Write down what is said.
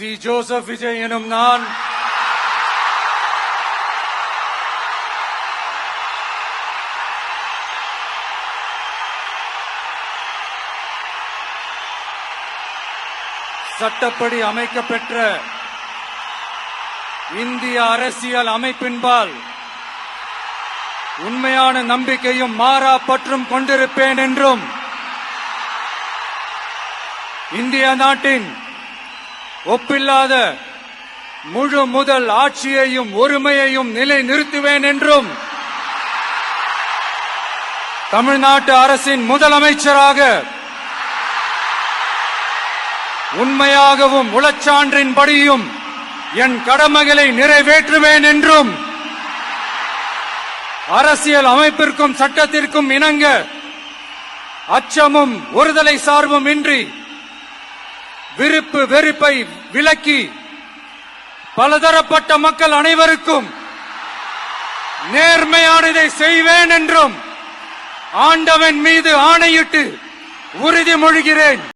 C. Joseph Vijay எனும் நான் சட்டப்படி அமைக்கப்பெற்ற இந்திய அரசியல் அமைப்பின்பால் உண்மையான நம்பிக்கையும் மாறா பற்றும் கொண்டிருப்பேன் என்றும் இந்திய நாட்டின் ஒப்பில்லாத முழு முதல் ஆட்சியையும் ஒருமையையும் நிலைநிறுத்துவேன் என்றும் தமிழ்நாட்டு அரசின் முதலமைச்சராக உண்மையாகவும் உளச்சான்றின்படியும் என் கடமைகளை நிறைவேற்றுவேன் என்றும் அரசியல் அமைப்பிற்கும் சட்டத்திற்கும் இணங்க அச்சமும் ஒருதலை சார்பும் இன்றி விருப்பு வெறுப்பை விலக்கி பலதரப்பட்ட மக்கள் அனைவருக்கும் நேர்மையானதை செய்வேன் என்றும் ஆண்டவன் மீது ஆணையிட்டு உறுதிமொழிகிறேன்.